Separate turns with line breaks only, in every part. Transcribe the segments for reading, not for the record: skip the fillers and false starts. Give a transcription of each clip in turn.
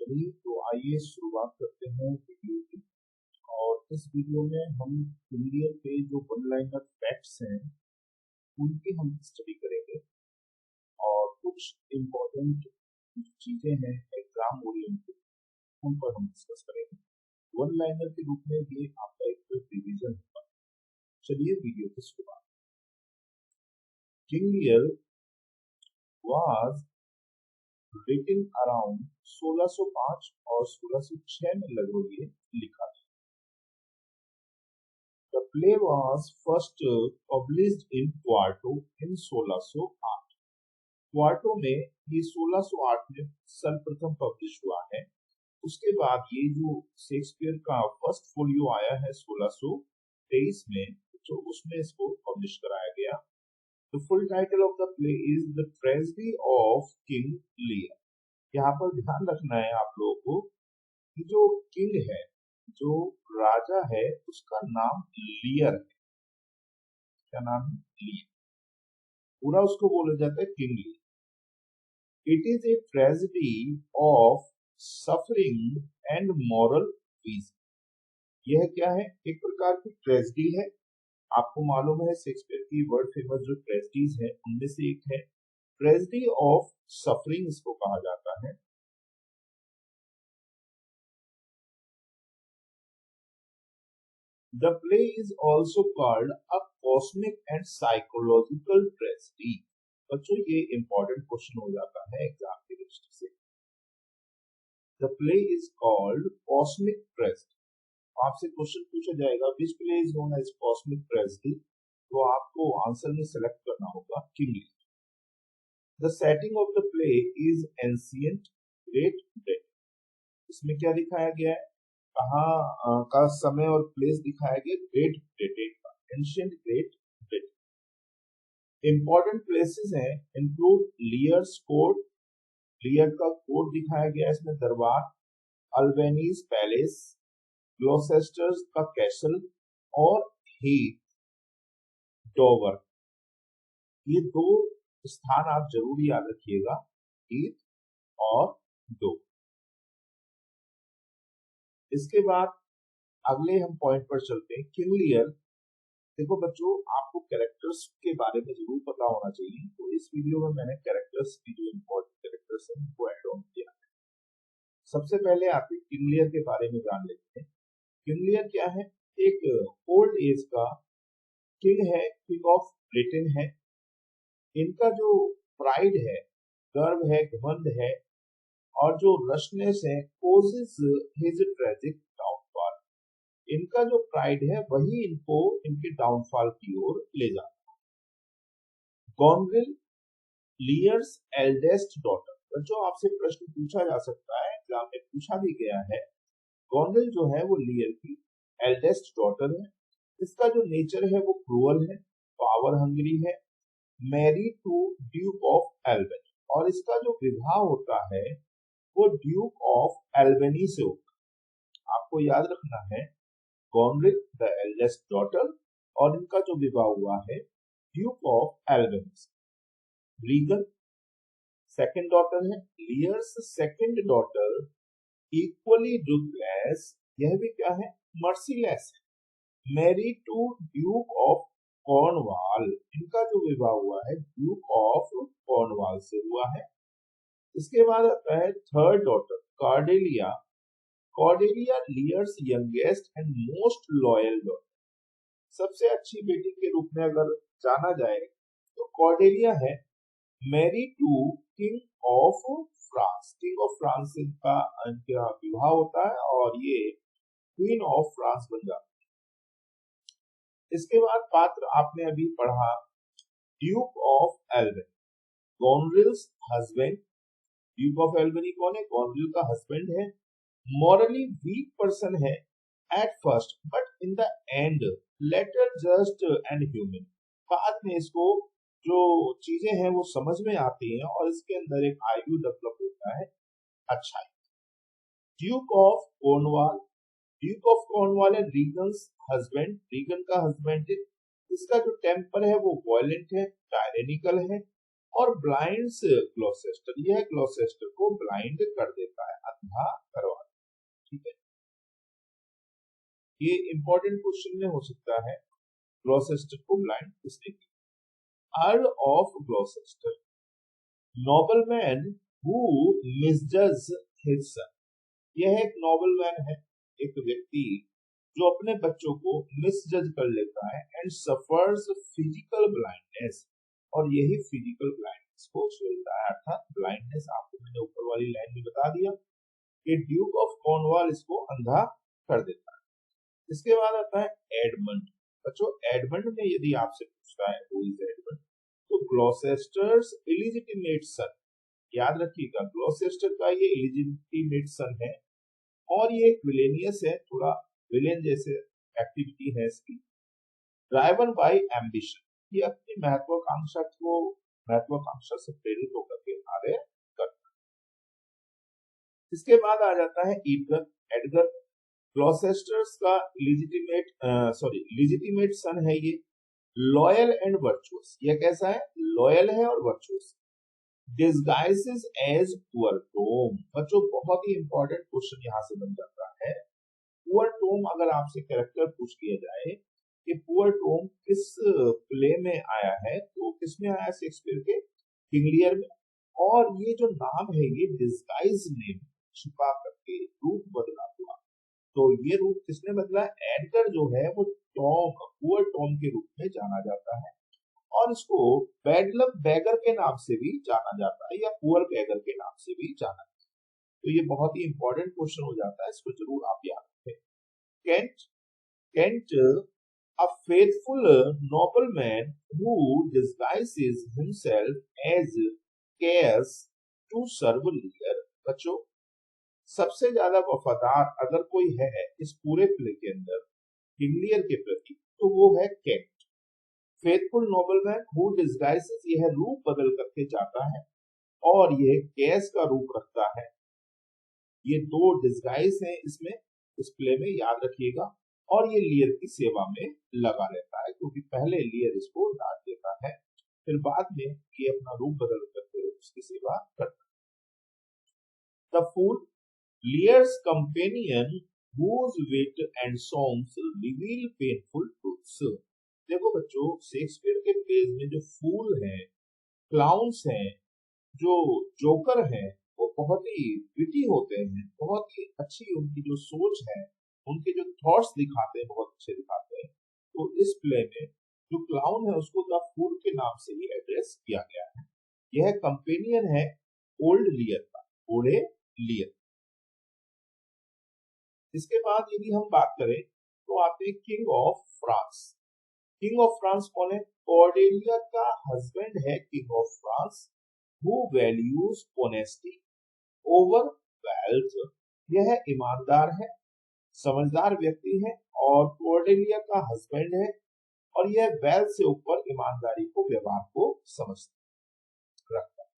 चलिए तो आइए शुरुआत करते हैं वीडियो की। और इस वीडियो में हम हिंदी के जो वन लाइनर फैक्ट्स हैं उनकी हम स्टडी करेंगे और कुछ इम्पोर्टेंट चीजें हैं एग्जाम ओरिएंटेड उन पर हम डिस्कस करेंगे। वन लाइनर के रूप में ये आपका एक रिवीजन होगा। चलिए वीडियो की शुरुआत। King Lear was written around 1605 और 1606 में लगभग ये लिखा था। The play was first published in Quarto in 1608। Quarto में ये 1608 में सर्वप्रथम पब्लिश हुआ है। उसके बाद ये जो शेक्सपियर का फर्स्ट फोलियो आया है 1623 में, जो उसमें इसको पब्लिश कराया गया। The full title of the play is The Tragedy of King Lear। यहाँ पर ध्यान रखना है आप लोगों को कि जो किंग है, जो राजा है, उसका नाम लियर है। क्या नाम है? लियर। पूरा उसको बोला जाता है King लियर। It is a tragedy of suffering and moral vision. यह क्या है? एक प्रकार की ट्रेजेडी है। आपको मालूम है शेक्सपियर की वर्ल्ड फेमस जो ट्रेजेडीज है उनमें से एक है ट्रेजेडी ऑफ सफरिंग, इसको कहा जाता है। The play is also called a cosmic and psychological tragedy। बच्चों ये इंपॉर्टेंट क्वेश्चन हो जाता है एग्जाम की दृष्टि से। The play is called cosmic tragedy। आपसे क्वेश्चन पूछा जाएगा which play is known as cosmic tragedy, तो आपको आंसर में सेलेक्ट करना होगा King Lear. The setting of the play is ancient Great Britain। इसमें क्या दिखाया गया है? कहाँ का समय और प्लेस दिखाया गया? ग्रेट ब्रिटेन का, ancient great Britain. Important places हैं इंक्लूड लियर्स कोर्ट, लियर का कोर्ट दिखाया गया इसमें, दरबार, अल्बेनीज पैलेस, ग्लोसेस्टर का कैसल और हीथ डोवर। ये दो स्थान आप जरूर याद रखिएगा, हीथ और डोवर। इसके बाद अगले हम पॉइंट पर चलते हैं, किंग लियर। देखो बच्चों, आपको कैरेक्टर्स के बारे में जरूर पता होना चाहिए, तो इस वीडियो में मैंने कैरेक्टर्स की जो इम्पोर्टेंट कैरेक्टर्स हैं उनको ऐड ऑन किया है। सबसे पहले आप किंग लियर के बारे में जान लेते हैं। किंग लियर क्या है? एक ओल्ड एज का किंग है, किंग ऑफ ब्रिटेन है। इनका जो प्राइड है, गर्व है, घमंड है और जो रशनेस है, कोजेस हिज ट्रेजिक डाउनफॉल। इनका जो प्राइड है वही इनको इनके डाउनफॉल की ओर ले जाता है। गॉनविल लियर्स एल्डेस्ट डॉटर। बच्चों आपसे प्रश्न पूछा जा सकता है, एग्जाम में पूछा भी गया है। गॉनविल जो है वो लियर की एल्डेस्ट डॉटर है। इसका जो नेचर है वो क्रूअल है, पावर हंग्री है, married to Duke of Albany. और इसका जो विवाह होता है वो ड्यूक ऑफ एल्बनी से होता है। आपको याद रखना है, गॉनविल द एल्डेस्ट डॉटर और इनका जो विवाह हुआ है ड्यूक ऑफ एल्बनी से। रीगन सेकंड डॉटर है। Lear's second daughter equally ruthless, यह भी क्या है? मर्सीलेस है, married to Duke of Cornwall. इनका जो विवाह हुआ है ड्यूक ऑफ कॉर्नवाल से हुआ है। इसके बाद आता है third daughter Cordelia. Cordelia Lear's youngest and most loyal daughter. सबसे अच्छी बेटी के रूप में अगर जाना जाए तो कॉर्डेलिया है। Married to King of France. King of France से इनका विवाह होता है और ये क्वीन ऑफ फ्रांस बन जाती है। इसके बाद पात्र आपने अभी पढ़ा Duke of Albany, Goneril's husband. Duke of Albany कौन है? गॉनविल का हस्बैंड है। मॉरली वीक पर्सन है at first but in the end later just and human. बाद में इसको जो चीजें हैं वो समझ में आती हैं और इसके अंदर एक आयु डेवलप होता है अच्छाई। Duke of Cornwall, Duke of Cornwall है रीगन्स हस्बैंड, रीगन का हस्बैंड है। इसका जो टेम्पर है वो वायलेंट है, टायरेनिकल है और ब्लाइंड्स ग्लॉसेस्टर, यह ग्लॉसेस्टर को ब्लाइंड कर देता है, अंधा करवा देता है। ठीक है, ये इंपॉर्टेंट क्वेश्चन में हो सकता है, ग्लॉसेस्टर को ब्लाइंड किसने किया। Earl of Gloucester, nobleman who misjudge his son, यह एक नोबलमैन है, एक व्यक्ति जो अपने बच्चों को मिसजज कर लेता है एंड सफर्स फिजिकल ब्लाइंडनेस, और यही फिजिकल ब्लाइंडनेस को झेलता है, अर्थात ब्लाइंडनेस आपको मैंने ऊपर वाली लाइन में बता दिया कि ड्यूक ऑफ कॉर्नवाल इसको अंधा कर देता है। इसके बाद आता है एडमंड। बच्चों एडमंड में यदि आपसे पूछता है हु इज एडमंड, तो ग्लॉसेस्टर्स इलिजिटिमेट सन, याद रखिएगा ग्लॉसेस्टर का ये इलिजिटिमेट सन है और ये एक विलेनियस है, थोड़ा विलेन जैसे एक्टिविटी है इसकी। ड्राइवन बाय एम्बिशन, ये अपनी महत्वाकांक्षा से प्रेरित होकर के आगे करता है। इसके बाद आ जाता है एडगर, ग्लॉसेस्टर्स का लिजिटिमेट सन है ये, लॉयल एंड वर्चुअस, ये कैसा है, लॉयल है और virtuous. Disguises as poor Tom, बच्चों बहुत ही इंपॉर्टेंट क्वेश्चन यहाँ से बन जाता है। पुअर टॉम अगर आपसे कैरेक्टर पूछ लिया जाए कि पुअर टॉम किस प्ले में आया है, तो किसमें आया, शेक्सपियर के किंग लियर में, और ये जो नाम है ये डिस्गाइज नेम, छुपा करके रूप बदला हुआ, तो ये रूप किसने बदला, एडगर जो है वो टॉम, पुअर टॉम के रूप में जाना जाता है, और इसको बैडलम बैगर के नाम से भी जाना जाता है या पुअर बैगर के नाम से भी जाना जाता है। तो ये बहुत ही इंपॉर्टेंट क्वेश्चन हो जाता है, इसको जरूर आप याद रखें। Kent, a faithful nobleman who disguises himself as Caius to serve Lear। बच्चों सबसे ज्यादा वफादार अगर कोई है इस पूरे प्ले के अंदर किंग लियर के प्रति, तो वो है केंट। फेथफुल नोबलमैन हु डिस्गाइसेस, यह रूप बदल करके जाता है और यह कैस का रूप रखता है। ये दो डिस्गाइज हैं इसमें, इस प्ले में, याद रखिएगा। और ये लियर की सेवा में लगा रहता है, क्योंकि पहले लियर इसको डांट देता है, फिर बाद में ये अपना रूप बदल करके उसकी सेवा करता है। The fool, Lear's companion whose wit and songs reveal painful truths। देखो बच्चों शेक्सपियर के प्लेज में जो फूल हैं, क्लाउन्स हैं, जो जोकर हैं, वो बहुत ही विटी होते हैं, बहुत ही अच्छी उनकी जो सोच है, उनके जो थॉट्स दिखाते हैं बहुत अच्छे दिखाते हैं। तो इस प्ले में जो क्लाउन है उसको द फूल के नाम से ही एड्रेस किया गया है। यह कंपेनियन है ओल्ड लियर का, ओल्डे लियर। इसके बाद यदि हम बात करें तो आते हैं king of France. King of France कौन है, कॉर्डेलिया का हस्बैंड है king of France, who values honesty over wealth. यह ईमानदार है, समझदार व्यक्ति है और कॉर्डेलिया का हस्बैंड है, और यह वेल्थ से ऊपर ईमानदारी को, व्यवहार को समझता रखता है।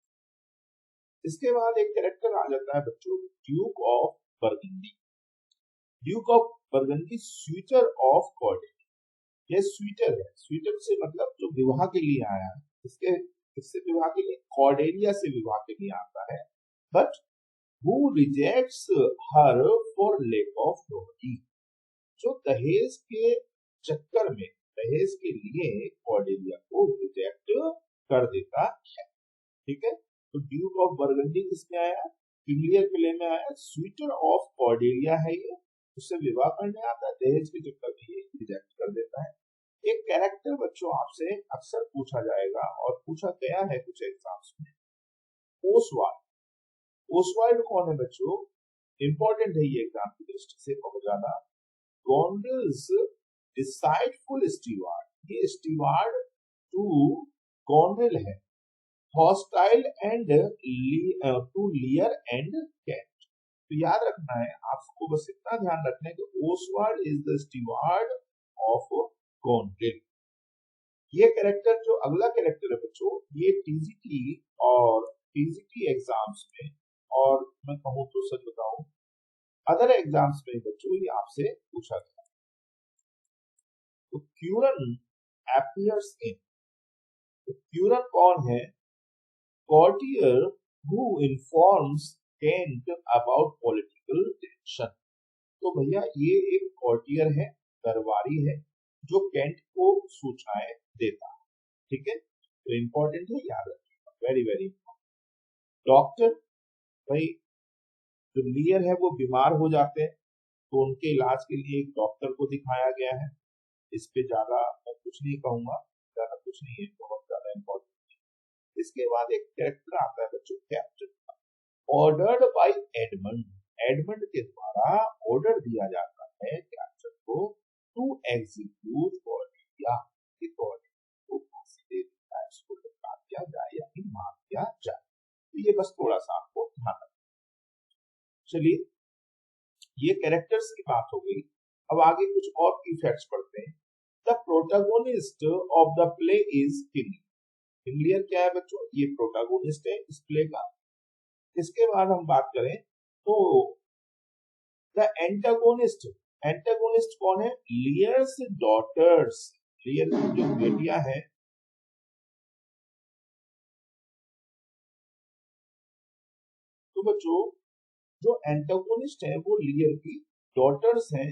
इसके बाद एक कैरेक्टर आ जाता है बच्चों, Duke of Burgundy. Duke of Burgundy suitor of Cordelia, यह स्वीटर है, स्वीटर से मतलब जो विवाह के लिए आया है, इससे विवाह के लिए, कॉर्डेलिया से विवाह के लिए आता है, but who rejects her for lack of property, जो दहेज के चक्कर में, दहेज के लिए कॉर्डेलिया को रिजेक्ट कर देता है। ठीक है, तो ड्यूक ऑफ बर्गंडी किसमें आया, किंग लियर प्ले में आया, स्वीटर ऑफ कॉर्डेलिया है ये, उससे विवाह करने आता है, दहेज के चक्कर में ये रिजेक्ट कर देता है। एक कैरेक्टर बच्चों आपसे अक्सर पूछा जाएगा और पूछा गया है कुछ एग्जाम्स में, ओसवाल्ड। ओसवाल्ड कौन है बच्चों, इंपॉर्टेंट है ये एग्जाम की दृष्टि से बहुत ज्यादा। गॉन्डल्स डिसाइडफुल स्टीवार्ड, ये स्टीवार्ड टू गॉन्डल है, hostile and to Lear and Kent. तो याद रखना है आपको, बस इतना ध्यान रखना है कि Oswald is the steward of Goneril. ये कैरेक्टर, जो अगला कैरेक्टर है बच्चों, ये टीजीटी और टीजीटी एग्जाम्स में, और मैं कहूँ तो सच बताऊं अदर एग्जाम्स में बच्चों ये आपसे पूछा गया। तो क्यूरन अपीयर्स इन, तो क्यूरन कौन है, courtier who informs Kent about political tension। तो भैया ये एक courtier है, दरबारी है, जो केंट को सूचनाएं देता है। ठीक है, तो इंपॉर्टेंट है, याद रखिएगा, वेरी वेरी इंपॉर्टेंट। डॉक्टर, भाई जो लियर है वो बीमार हो जाते हैं, तो उनके इलाज के लिए एक डॉक्टर को दिखाया गया है। इस पे ज्यादा मैं कुछ नहीं कहूंगा, ज्यादा कुछ नहीं है, बहुत ज्यादा इंपॉर्टेंट है। इसके बाद एक कैरेक्टर आता है बच्चों, captain. Ordered bye Edmund, Edmund के द्वारा ऑर्डर दिया जाता है कैप्टन को टू एग्जीक्यूट कॉर्डेलिया, कि कॉर्डेलिया को फांसी दे दी जाए, उसको लटका दिया जाए या फिर मार दिया जाए। तो ये बस थोड़ा सा आपको ध्यान रखना। चलिए, ये कैरेक्टर्स की बात हो गई। अब आगे कुछ और की फैक्ट्स पढ़ते हैं। The protagonist of the play is king. King Lear क्या है बच्चों? ये प्रोटैगोनिस्ट है इस प्ले का। इसके बाद हम बात करें तो द एंटागोनिस्ट, एंटागोनिस्ट कौन है? लियर्स डॉटर्स, लियर की जो बेटियां हैं, तो बच्चों जो एंटागोनिस्ट है वो लियर की डॉटर्स हैं,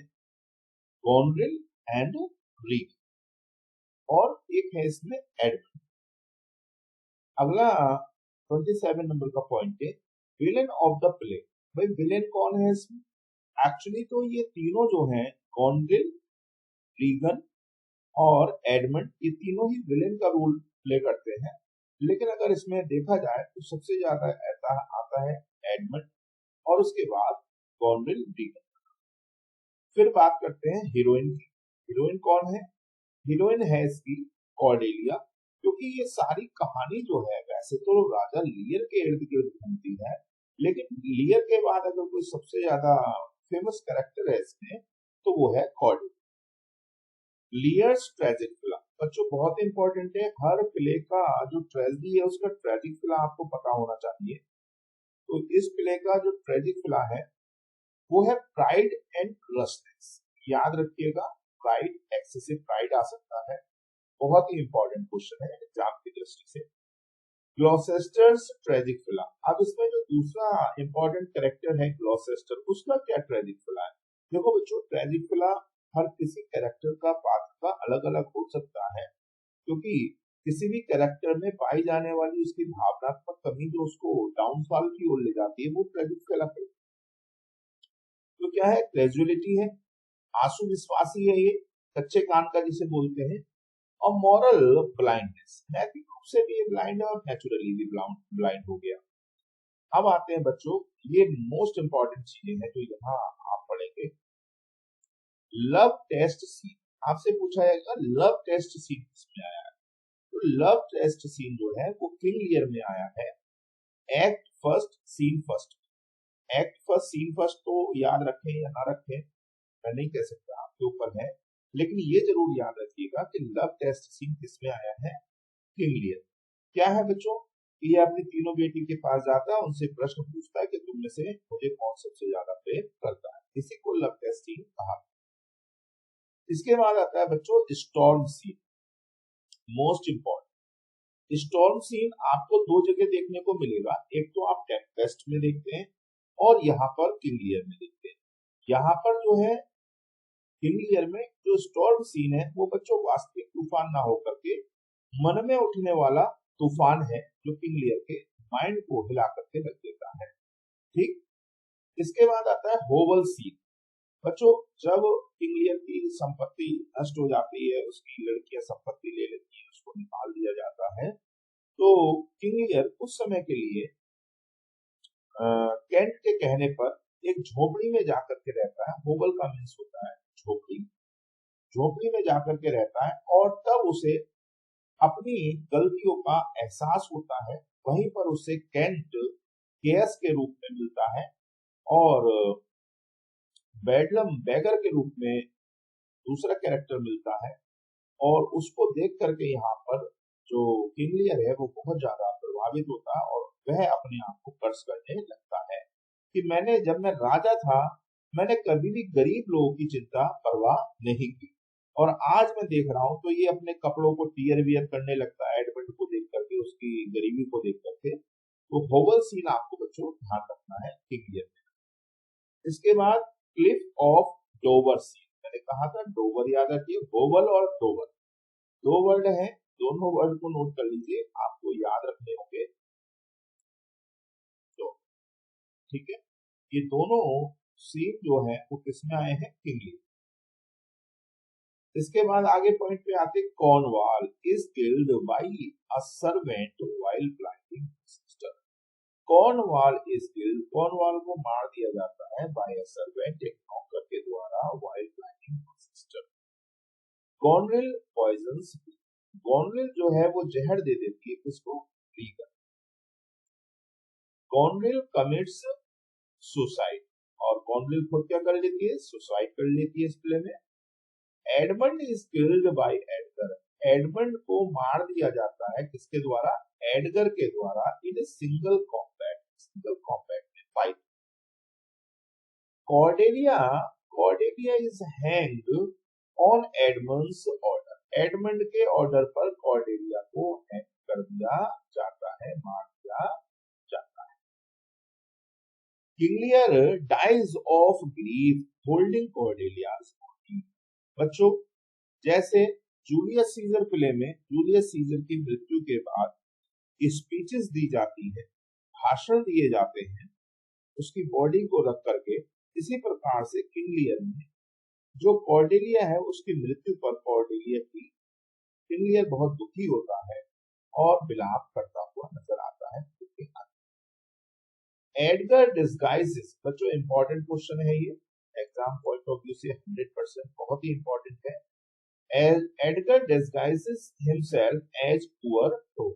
गोनरिल एंड रीग, और एक है इसमें एडमंड। अगला 27 नंबर का पॉइंट है विलेन ऑफ द प्ले। भाई विलेन कौन है इसमें? एक्चुअली तो ये तीनों जो हैं, गोनरिल, रीगन और एडमंड, ये तीनों ही विलेन का रोल प्ले करते हैं। लेकिन अगर इसमें देखा जाए तो सबसे ज्यादा आता है एडमंड, और उसके बाद गोनरिल, रीगन। फिर बात करते हैं हीरोइन की। हीरोइन कौन है? हीरोइन है इसकी कॉर्डेलिया, क्योंकि ये सारी कहानी जो है वैसे तो राजा लियर के इर्द गिर्द घूमती है, लेकिन लियर के बाद अगर कोई सबसे ज्यादा फेमस कैरेक्टर है इसमें तो वो है कॉर्डेलिया। लियर्स ट्रेजिक प्ला, बच्चों बहुत इंपॉर्टेंट है, हर प्ले का जो ट्रेजेडी है उसका ट्रेजिक प्ला आपको पता होना चाहिए। तो इस प्ले का जो ट्रेजिक प्ला है वो है प्राइड एंड रस्टनेस। याद रखिएगा, प्राइड, एक्सेसिव प्राइड आ सकता है, बहुत ही इंपॉर्टेंट क्वेश्चन है एग्जाम की दृष्टि से। ग्लॉसेस्टर्स ट्रेजिक प्ला, अब इसमें जो दूसरा इंपॉर्टेंट कैरेक्टर है ग्लॉसेस्टर, उसका क्या ट्रेजिक प्ला है? देखो बच्चों, ट्रेजिक प्ला हर किसी कैरेक्टर का पात्र का अलग अलग हो सकता है, क्योंकि किसी भी कैरेक्टर में पाई जाने वाली उसकी भावनात्मक कमी जो उसको डाउनफॉल की ओर ले जाती है वो ट्रेजिक कहलाती है। तो क्या है? क्रेजुअलिटी है, आंसू विश्वासी है, ये कच्चे कान का जिसे बोलते हैं, और मॉरल ब्लाइंडनेस, नैतिक रूप से भी ये ब्लाइंड है और नेचुरली भी ब्लाइंड हो गया। अब आते हैं बच्चों, ये मोस्ट इंपॉर्टेंट चीजें हैं जो यहाँ आप पढ़ेंगे। लव टेस्ट सीन, आपसे पूछा जाएगा लव टेस्ट सीन किसमें आया है? तो लव टेस्ट सीन जो है वो किंग लियर में आया है, act first scene first. Act first scene first तो याद रखें या ना रखें मैं नहीं कह सकता, आपके ऊपर है, लेकिन ये जरूर याद रखिएगा कि लव टेस्ट सीन किसमें आया है? किंग लियर। क्या है बच्चों? ये अपनी तीनों बेटी के पास जाता है, उनसे प्रश्न पूछता है कि तुम में से मुझे कौन सबसे ज्यादा प्रेम करता है, इसी को लव टेस्ट सीन कहा। इसके बाद आता है बच्चों storm scene, most important. Storm scene आपको दो जगह देखने को मिलेगा, एक तो आप टेम्पेस्ट में देखते हैं और यहाँ पर किंग लियर में देखते हैं। यहाँ पर जो है किंग लियर में जो स्टॉर्म सीन है वो बच्चों वास्तविक तूफान ना होकर के मन में उठने वाला तूफान है, जो किंग लियर के माइंड को हिला करके रख देता है। ठीक, इसके बाद आता है होवल सीन। बच्चों जब किंग लियर की संपत्ति नष्ट हो जाती है, उसकी लड़कियां संपत्ति ले लेती है, उसको निकाल दिया जाता है, तो किंग लियर उस समय के लिए केंट के कहने पर एक झोपड़ी में जाकर के रहता है। होवल का मीन्स होता है झोपड़ी, झोपड़ी में जाकर के रहता है, और तब उसे अपनी गलतियों का एहसास होता है। वहीं पर उसे केंट केयस के रूप में मिलता है और बेडलम बैगर के रूप में दूसरा कैरेक्टर मिलता है, और उसको देख करके यहाँ पर जो किंग लियर है वो बहुत ज्यादा प्रभावित होता है और वह अपने आप को कर्ज करने लगता है कि जब मैं राजा था मैंने कभी भी गरीब लोगों की चिंता परवाह नहीं की, और आज मैं देख रहा हूँ तो ये अपने कपड़ों को टीयर वियर करने लगता है, एडमंड को देख करके उसकी गरीबी को देख करके। तो होवल सीन आपको बच्चों ध्यान रखना है किंग लियर में। इसके बाद क्लिफ ऑफ डोवर सीन, मैंने कहा था डोवर याद रखिए, होवल और डोवर दो वर्ड हैं, दोनों वर्ड को नोट कर लीजिए, आपको याद रखने होंगे। तो ठीक है, ये दोनों सीन जो है वो किसमें आए हैं, किंग लियर। इसके बाद आगे पॉइंट पे आते, Cornwall is killed by a servant while planting sister. Cornwall is killed, Cornwall को मार दिया जाता है बाय अ सर्वेंट, एक नौकर के द्वारा, while planting sister. Goneril poisons, Goneril जो है वो जहर दे देती है किसको, लीगर। गॉनरिल कमिट्स सुसाइड, और गॉनरिल खुद क्या कर लेती है, सुसाइड कर लेती है इस प्ले में। Edmund is killed by Edgar, Edmund को मार दिया जाता है किसके द्वारा, एडगर के द्वारा, in a single combat, single combat में fight. Cordelia, Cordelia is hanged on Edmund's order, Edmund के ऑर्डर पर कॉर्डेलिया को हैंग कर दिया जाता है, मार दिया जाता है। King Lear dies of grief holding Cordelia's body. बच्चों जैसे जूलियस सीजर प्ले में जूलियस सीजर की मृत्यु के बाद स्पीचेस दी जाती है, भाषण दिए जाते हैं उसकी बॉडी को रख करके, इसी प्रकार से किंग लियर में जो कॉर्डेलिया है उसकी मृत्यु पर कॉर्डेलिया की, किंग लियर बहुत दुखी होता है और विलाप करता हुआ नजर आता है। एडगर डिस्गाइजेस, बच्चों इंपॉर्टेंट क्वेश्चन है ये, एग्जाम पॉइंट ऑफ व्यू से 100% बहुत ही इंपॉर्टेंट है। Edgar disguises himself as poor Tom,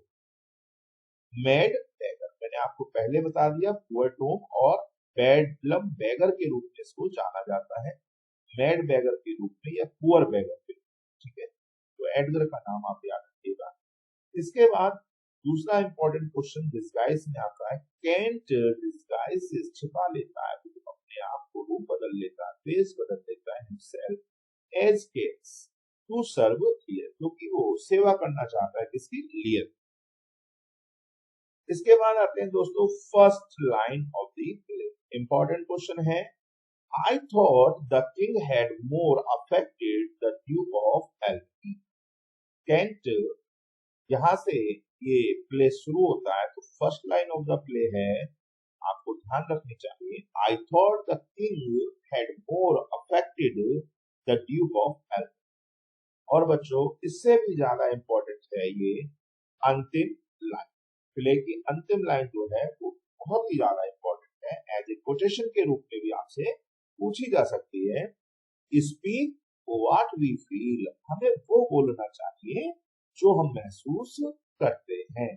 mad beggar, मैंने आपको पहले बता दिया poor Tom और bedlam beggar के रूप में इसको जाना जाता है, mad beggar के रूप में या poor beggar के रूप में, ठीक है। तो एडगर का नाम आप याद रखिएगा। इसके बाद दूसरा इंपॉर्टेंट क्वेश्चन डिस्गाइज में आता है, कैंट डिस्गाइज, छिपा लेता है, अपने आप को रूप बदल लेता है, फेस बदल लेता है, himself as Caius to serve Lear, क्योंकि वो सेवा करना चाहता है किसकी, लियर। इसके बाद आते हैं दोस्तों first line of the play, important question है, I thought the king had more affected the Duke of Albany. Kent, यहां से ये प्ले शुरू होता है, तो first line of the play है, आपको ध्यान रखनी चाहिए, I thought the king had more affected the Duke of Albany. और बच्चों इससे भी ज्यादा इंपॉर्टेंट है ये अंतिम लाइन, प्ले की अंतिम लाइन जो है वो बहुत ही ज्यादा इंपॉर्टेंट है, एज ए कोटेशन के रूप में भी आपसे पूछी जा सकती है। स्पीक व्हाट वी फील, हमें वो बोलना चाहिए जो हम महसूस करते हैं,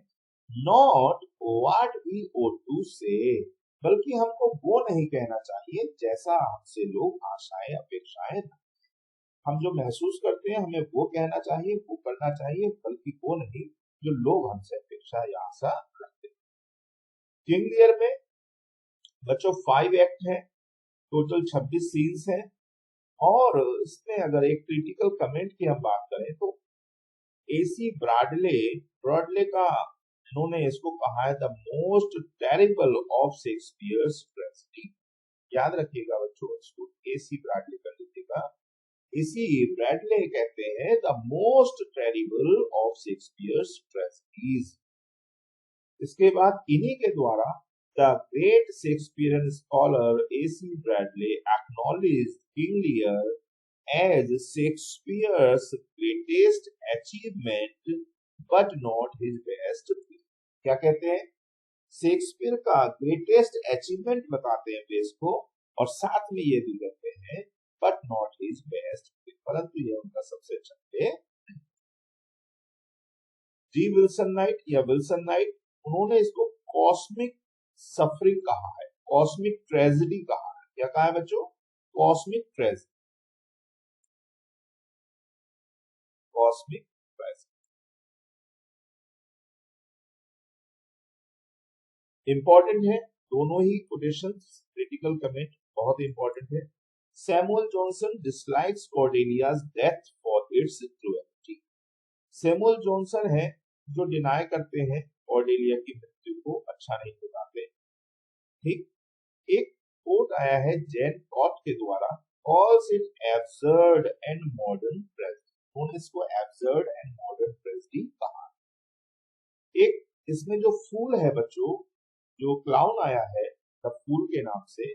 not what we ought to say, बल्कि हमको वो नहीं कहना चाहिए जैसा हमसे लोग आशाएं अपेक्षाएं, हम जो महसूस करते हैं हमें वो कहना चाहिए, वो करना चाहिए, बल्कि वो नहीं जो लोग हमसे अपेक्षा या आशा करते हैं। किंग लियर में बच्चों 5 एक्ट हैं, टोटल 26 सीन्स हैं, और इसमें अगर एक क्रिटिकल कमेंट की हम बात करें तो एसी ब्रॉडले, ब्रॉडले का इन्होंने इसको कहा है the most terrible of Shakespeare's tragedy, याद रखिएगा बच्चों इसको, एसी ब्रॉडले कर लीजिएगा, इसी ब्रैडले कहते हैं the most terrible of Shakespeare's tragedies. इसके बाद इन्हीं के द्वारा the great Shakespearean scholar A C Bradley acknowledge King Lear as Shakespeare's greatest achievement but not his best. क्या कहते हैं, शेक्सपियर का ग्रेटेस्ट अचीवमेंट बताते हैं प्लेस को, और साथ में ये भी कहते हैं बट नॉट हिज बेस्ट, परंतु यह उनका सबसे अच्छा प्ले। जी विल्सन नाइट या विल्सन नाइट, उन्होंने इसको कॉस्मिक सफरिंग कहा है, कॉस्मिक ट्रेजेडी कहा है। क्या कहा है बच्चों, cosmic tragedy, cosmic tragedy. Important है दोनों ही कोटेशंस, क्रिटिकल कमेंट बहुत इंपॉर्टेंट है। Samuel Johnson dislikes Cordelia's death for its cruelty. Samuel Johnson है जो डिनाई करते हैं कॉर्डेलिया की मृत्यु को अच्छा नहीं बताते। ठीक, एक कोट आया है जैन कॉट के द्वारा, calls it absurd and modern tragedy। उन्होंने इसको absurd and modern tragedy कहा। एक इसमें जो फूल है बच्चों, जो क्लाउन आया है द फूल के नाम से,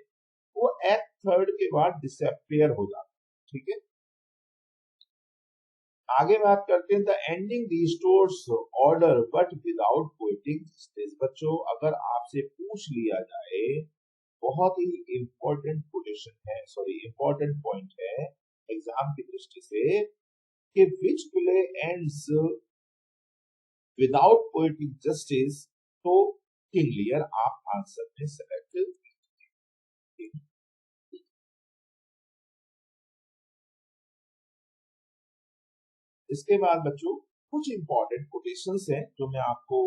वो एक्ट थर्ड के बाद डिसअपियर हो जाता है। ठीक है, आगे बात करते हैं the ending restores order but without poetic justice. बच्चों अगर आपसे पूछ लिया जाए, बहुत ही इंपॉर्टेंट पोजीशन है, सॉरी इंपॉर्टेंट पॉइंट है एग्जाम की दृष्टि से, कि which play ends without poetic justice, तो किंग लियर आप आंसर में सेलेक्ट कीजिए। इसके बाद बच्चों कुछ इंपॉर्टेंट कोटेशंस हैं जो मैं आपको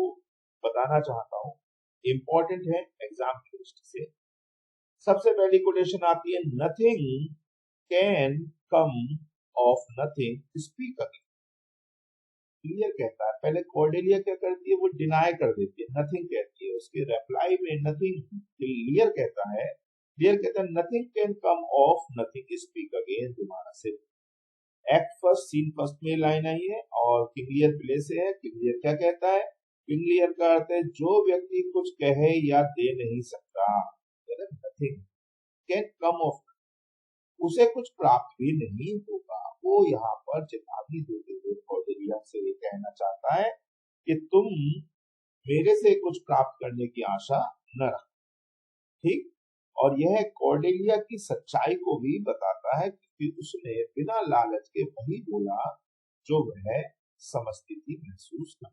बताना चाहता हूं, इंपॉर्टेंट है एग्जाम की दृष्टि से। सबसे पहली कोटेशन आती है, nothing can come of nothing, speak again. Clear कहता है, पहले कॉर्डेलिया क्या करती है, वो डिनाई कर देती है, नथिंग कहती है, उसके रिप्लाई में नथिंग, क्लियर कहता है, nothing can come of nothing, speak again, दोबारा से। एक्ट फर्स्ट सीन फर्स्ट में लाइन आई है और किंगलियर प्ले से है। किंगलियर क्या कहता है, किंगलियर का अर्थ है जो व्यक्ति कुछ कहे या दे नहीं सकता, नथिंग कैन कम ऑफ, उसे कुछ प्राप्त भी नहीं होगा। वो यहाँ पर चेतावनी देते हुए कॉर्डेलिया से ये कहना चाहता है कि तुम मेरे से कुछ प्राप्त करने की आशा न रखो। ठीक, और यह कॉर्डेलिया की सच्चाई को भी बताता है कि उसने बिना लालच के वही बोला जो वह समझती थी, महसूस कर।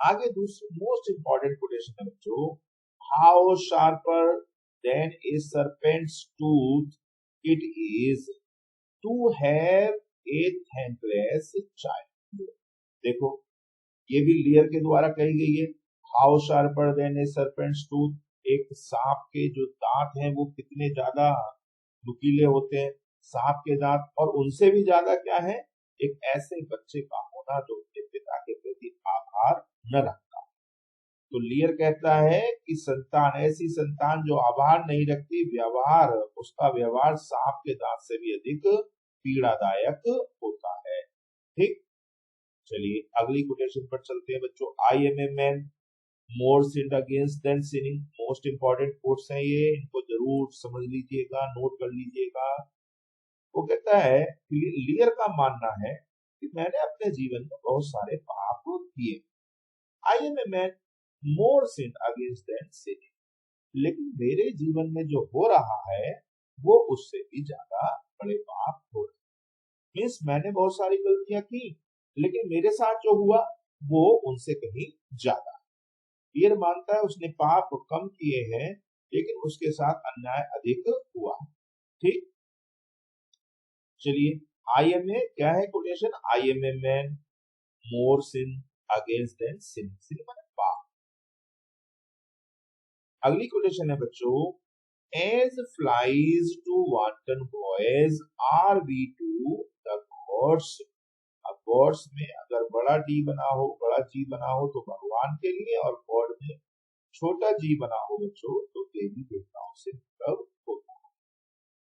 आगे दूसरी मोस्ट इंपॉर्टेंट कोटेशन है बच्चों, how sharper than a serpent's tooth it is to have a thankless child। देखो ये भी लियर के द्वारा कही गई है, how sharper than a serpent's tooth, एक सांप के जो दांत हैं वो कितने ज्यादा नुकीले होते हैं, सांप के दांत, और उनसे भी ज्यादा क्या है, एक ऐसे बच्चे का होना जो अपने पिता के प्रति आभार न रखता। तो लियर कहता है कि संतान, ऐसी संतान जो आभार नहीं रखती, व्यवहार, उसका व्यवहार सांप के दांत से भी अधिक पीड़ादायक होता है। ठीक, चलिए अगली कोटेशन पर चलते हैं बच्चों, I am a man more sinned against than sinning. Most important quotes हैं ये, इनको जरूर समझ लीजिएगा, नोट कर लीजिएगा। वो कहता है, लियर का मानना है कि मैंने अपने जीवन में बहुत सारे पाप किए, I am a man more sinned against than sinning, लेकिन मेरे जीवन में जो हो रहा है वो उससे भी ज्यादा बड़े पाप हो रहे। मीन्स मैंने बहुत सारी गलतियां की, लेकिन मेरे साथ जो हुआ वो उनसे कहीं ज्यादा। ये मानता है उसने पाप कम किए हैं, लेकिन उसके साथ अन्याय अधिक हुआ। ठीक, चलिए आई एम ए क्या है quotation, I am a man more sin against than sin, sin माने पाप। अगली कोटेशन है बच्चों, as flies to wanton boys are we to the gods. अब गॉड्स में अगर बड़ा डी बना हो, बड़ा जी बना हो तो भगवान के लिए, और गॉड में छोटा जी बना हो बच्चों तो देवी देवताओं से मतलब होता है।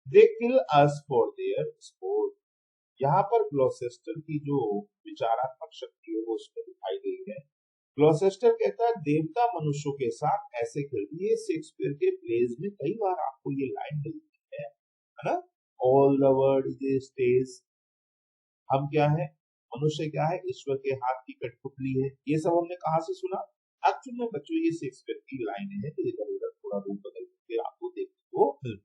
दे किल अस फॉर देयर स्पोर्ट। यहाँ पर ग्लॉसेस्टर की जो विचारात्मक शक्ति है वो उसमें दिखाई गई है। ग्लॉसेस्टर कहता है देवता मनुष्यों के साथ ऐसे खेलती है। शेक्सपियर के प्लेज में कई बार आपको ये लाइन मिलती है ना, all the world is stage, हम क्या है, मनुष्य क्या है, ईश्वर के हाथ की कठपुतली है। ये सब हमने कहां से सुना, एक्चुअली में बच्चों ये शेक्सपियर की लाइन है, तो इधर उधर थोड़ा रूप बदल के आपको देखने को मिलती।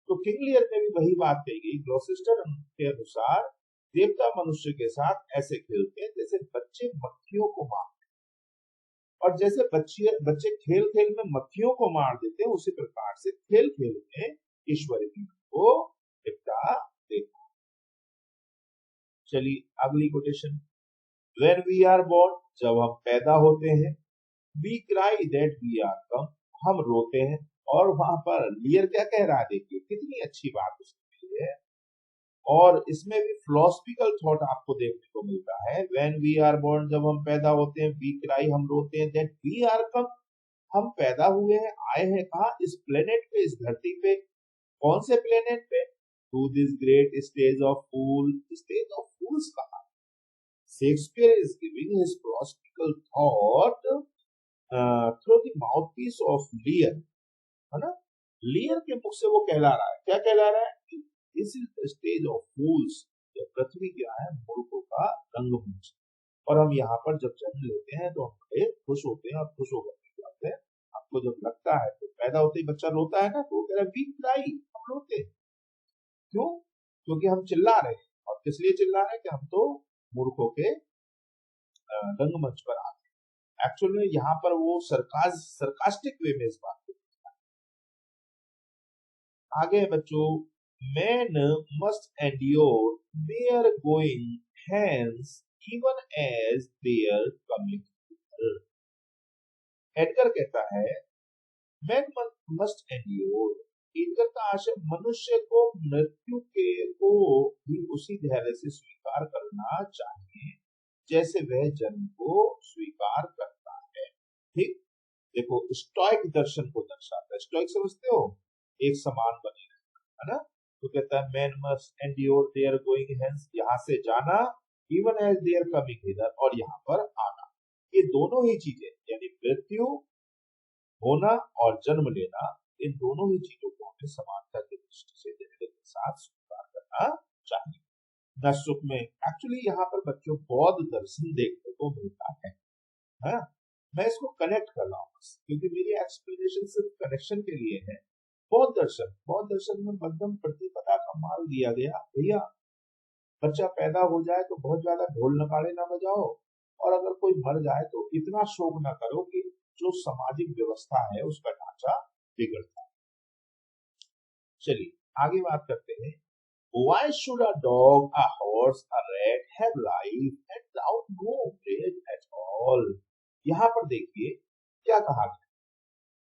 तो किंग लियर में भी वही बात कही गई। ग्लॉसेस्टर के अनुसार देवता मनुष्य के साथ ऐसे खेलते हैं जैसे बच्चे मक्खियों को मारते, और जैसे बच्चे खेल खेल में मक्खियों को मार देते हैं, उसी प्रकार से खेल खेल में ईश्वर को निपटा देता। चलिए अगली quotation, when we are born, जब हम पैदा होते हैं, we cry that we are come, हम रोते हैं। और वहां पर लियर क्या कह रहा है, देखिए कितनी अच्छी बात उसने की है, और इसमें भी फिलोसफिकल थॉट आपको देखने को मिलता है। व्हेन वी आर बोर्न, जब हम पैदा होते हैं, वी क्राई, हम रोते हैं, दैट वी आर कम, हम पैदा हुए हैं, आए हैं कहा, इस प्लेनेट पे, इस धरती पे। कौन से प्लेनेट पे? To this great stage of fool, stage of fools कहा। Shakespeare is giving his philosophical thought through the mouthpiece of Lear, है ना। लियर के मुख से वो कहला रहा है, क्या कहला रहा है? This is the stage of fools, ये पृथ्वी क्या है? मूर्खों का रंगमंच। और हम यहाँ पर जब जन्म लेते हैं तो हम बड़े खुश होते हैं और खुश होकर के जाते हैं। आपको जब लगता है तो पैदा होते ही बच्चा रोता है ना, तो वो कह रहा है वी क्राई, हम रोते हैं। क्यों? क्योंकि हम चिल्ला रहे हैं। और किस लिए चिल्ला रहे हैं? कि हम तो मूर्खों के रंगमंच पर आते हैं। एक्चुअली में यहाँ पर वो सरकास्टिक वे में इस बात को आगे बच्चों, men must endure their going hence even as their coming hither। Edgar कहता है men must endure, एडगर का आशय मनुष्य को मृत्यु के को भी उसी धैर्य से स्वीकार करना चाहिए जैसे वह जन्म को स्वीकार करता है। ठीक, देखो स्टोइक दर्शन को दर्शाता है। स्टोइक समझते हो? एक समान बने रहना, है ना। तो कहता है man must endure their going hence, यहाँ से जाना, even as their coming here, और यहाँ पर आना। ये दोनों ही चीजें, यानी मृत्यु होना और जन्म लेना, इन दोनों ही चीजों को हमें समानता की दृष्टि से धैर्य के साथ स्वीकार करना चाहिए। न सुख में, एक्चुअली यहाँ पर बच्चों बौद्ध दर्शन देखने को मिलता है। हाँ? मैं इसको कनेक्ट कर रहा हूँ बस, क्योंकि मेरी एक्सप्लेनेशन सिर्फ कनेक्शन के लिए है। बौद्ध दर्शन में मध्यम प्रतिपदा का माल दिया गया। भैया बच्चा पैदा हो जाए तो बहुत ज्यादा ढोल नगाड़े ना बजाओ, और अगर कोई मर जाए तो इतना शोक ना करो कि जो सामाजिक व्यवस्था है उसका ढांचा बिगड़ जाए। चलिए आगे बात करते हैं। Why should a dog, a horse, a rat have life and thou no breath at all? यहाँ पर देखिए क्या कहा गया।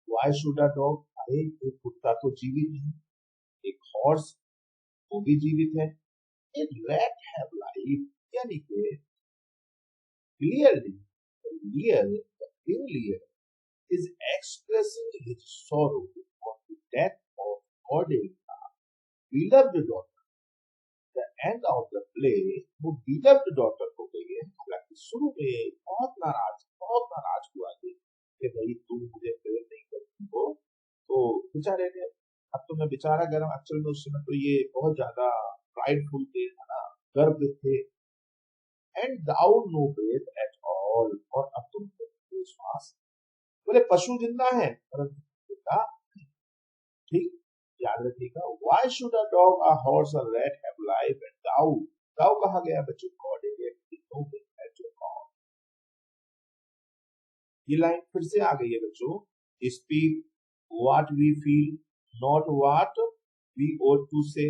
Why should a dog? अरे एक कुत्ता तो जीवित है, एक हॉर्स वो भी जीवित है, एक रैट हैव लाइफ, यानी कि clearly the clear is expressing his sorrow for the death of Cordelia, beloved daughter। The end of the play वो beloved daughter को गई है। हालांकि शुरू में बहुत नाराज हुआ कि भाई तुम मुझे प्रेम नहीं करती हो, तो बेचारे ने, अब तो मैं बेचारा कह रहा हूँ, एक्चुअल में उस समय तो ये बहुत ज्यादा प्राइडफुल थे, है ना, गर्व थे। And thou no breath at all, और अब तुम विश्वास, बोले पशु जिंदा है परंतु पिता, ठीक, याद रखिएगा। Why should a dog, a horse, a rat have life and thou कहा गया बच्चों, God is at your call। ये लाइन फिर से आ गई है बच्चों। Speak what we feel, not what we ought to say।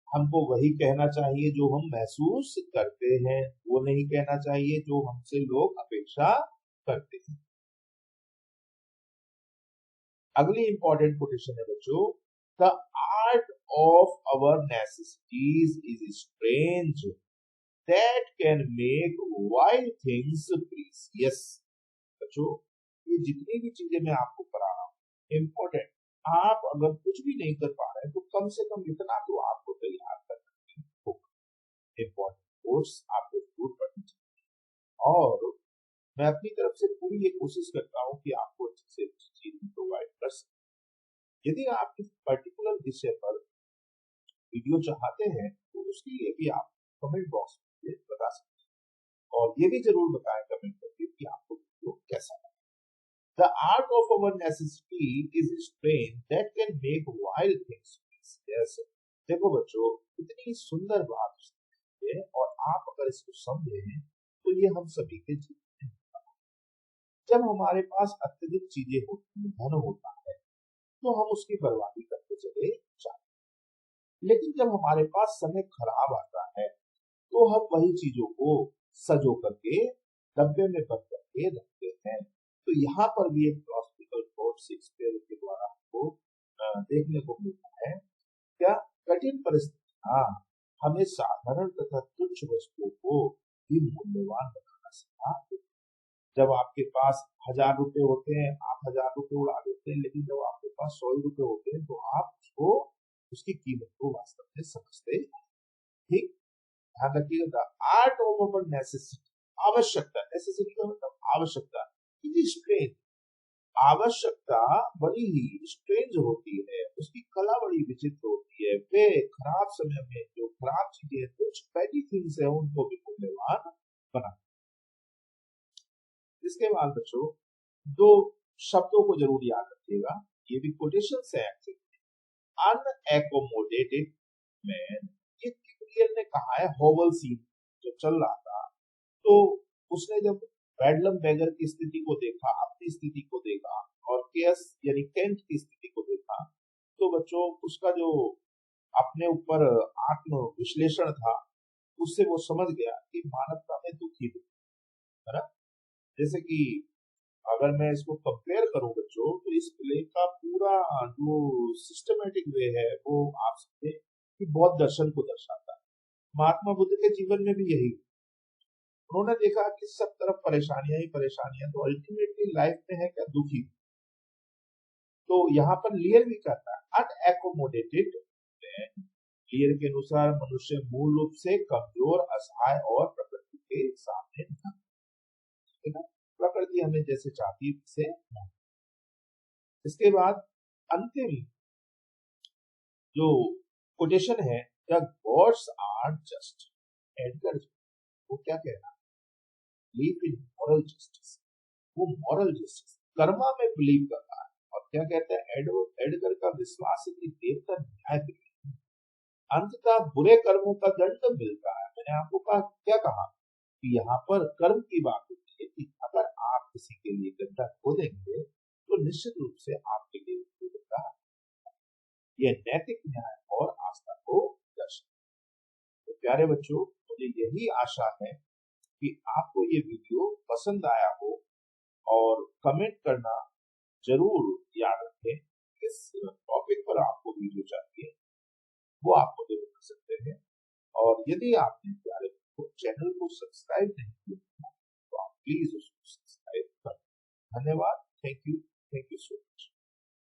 हमको वही कहना चाहिए जो हम महसूस करते हैं, वो नहीं कहना चाहिए जो हमसे लोग अपेक्षा करते हैं। अगली इंपॉर्टेंट कोटेशन है बच्चों, the art of our necessities is strange that can make wild things precious. बच्चों ये जितनी भी चीजें मैं आपको पढ़ा रहा हूँ इम्पोर्टेंट, आप अगर कुछ भी नहीं कर पा रहे हैं तो कम से कम इतना तो आपको तैयार करना होगा। इम्पोर्टेंट कोर्स आपको जरूर पढ़नी चाहिए, और मैं अपनी तरफ से पूरी ये कोशिश करता हूँ कि आपको अच्छी से अच्छी चीज प्रोवाइड कर सकूं। यदि आप इस पर्टिकुलर विषय पर वीडियो चाहते हैं तो उसके लिए भी आप कमेंट बॉक्स में बता सकते हैं, और ये भी जरूर बताएं कमेंट करके कि आपको वीडियो कैसा लगा। The art of our necessity is strength that can make wild things yes। देखो बच्चों इतनी सुंदर बात है, और आप अगर इसको समझे तो ये हम सभी के जीवन में, जब हमारे पास अत्यधिक चीजें होती हैं, धन होता है, तो हम उसकी बर्बादी करते चले जाते हैं। लेकिन जब हमारे पास समय खराब आता है तो हम वही चीजों को सजो करके डब्बे में बंद करके रखते हैं। तो यहाँ पर भी एक फिलोसफिकल थॉट शेक्सपियर के द्वारा हमको देखने को मिलता है। क्या? कठिन परिस्थितियां हमें साधारण तथा तुच्छ वस्तुओं को भी मूल्यवान बनाना सीखा। जब आपके पास 1000 रुपए होते हैं, आप 1000 रुपए उड़ा देते हैं, लेकिन जब आपके पास 100 रुपए होते हैं तो आप उसको, उसकी कीमत को वास्तव में समझते हैं। ठीक, ध्यान रखिएगा, आर्ट ऑफ अवर नेसेसिटी, आवश्यकता, नेसेसिटी का मतलब आवश्यकता, स्ट्रेंथ, आवश्यकता बड़ी ही स्ट्रेंज होती है, उसकी कला बड़ी विचित्र होती है। वे खराब समय में जो खराब चीजें, कुछ पैटी थिंग्स है, उनको भी मूल्यवान बना। इसके बाद बच्चों दो शब्दों को जरूर याद रखिएगा, ये भी कोटेशन है एक्चुअली। अनएकोमोडेटेड मैन, ये किप्लियर ने कहा है होवल सीन जब चल रहा था, तो उसने जब बेडलम बेगर की स्थिति को देखा, अपनी स्थिति को देखा, और केस यानी केंट की स्थिति को देखा, तो बच्चों उसका जो अपने ऊपर आत्म विश्लेषण था, उससे वो समझ गया कि मानवता में दुख ही दुख है ना। जैसे कि अगर मैं इसको कंपेयर करूं बच्चों, तो इस प्ले का पूरा जो सिस्टमेटिक वे है वो आप समझे कि बौद्ध दर्शन को दर्शाता है। महात्मा बुद्ध के जीवन में भी यही, उन्होंने देखा कि सब तरफ परेशानियां ही परेशानियां, तो अल्टीमेटली लाइफ में है क्या, दुखी। तो यहाँ पर लियर भी कहता है अनएकोमोडेटेड मैन, लियर के अनुसार मनुष्य मूल रूप से कमजोर, असहाय और प्रकृति के सामने है ना, प्रकृति हमें जैसे चाहती है वैसे नहीं। इसके बाद अंतिम जो कोटेशन है, the gods are just, Edgar वो क्या कह रहा है, बिलीव इन मॉरल जस्टिस, वो मॉरल जस्टिस कर्मा में बिलीव करता है। और क्या कहता है एडगर का विश्वास है कि देवता न्याय देंगे, अंततः बुरे कर्मों का दंड मिलता है। मैंने आपको क्या कहा कि यहाँ पर कर्म की बात होती है कि अगर आप किसी के लिए गड्ढा खोदेंगे तो निश्चित रूप से आपके लिए मिलेगा। यह नैतिक न्याय और आस्था को दर्शाता है। तो प्यारे बच्चों, मुझे यही आशा है कि आपको ये वीडियो पसंद आया हो, और कमेंट करना जरूर याद रखें। किस टॉपिक पर आपको वीडियो चाहिए वो आप मुझे बता सकते हैं। और यदि आपने प्यारे चैनल को सब्सक्राइब नहीं किया तो आप प्लीज उसको सब्सक्राइब करें। धन्यवाद, थैंक यू सो मच।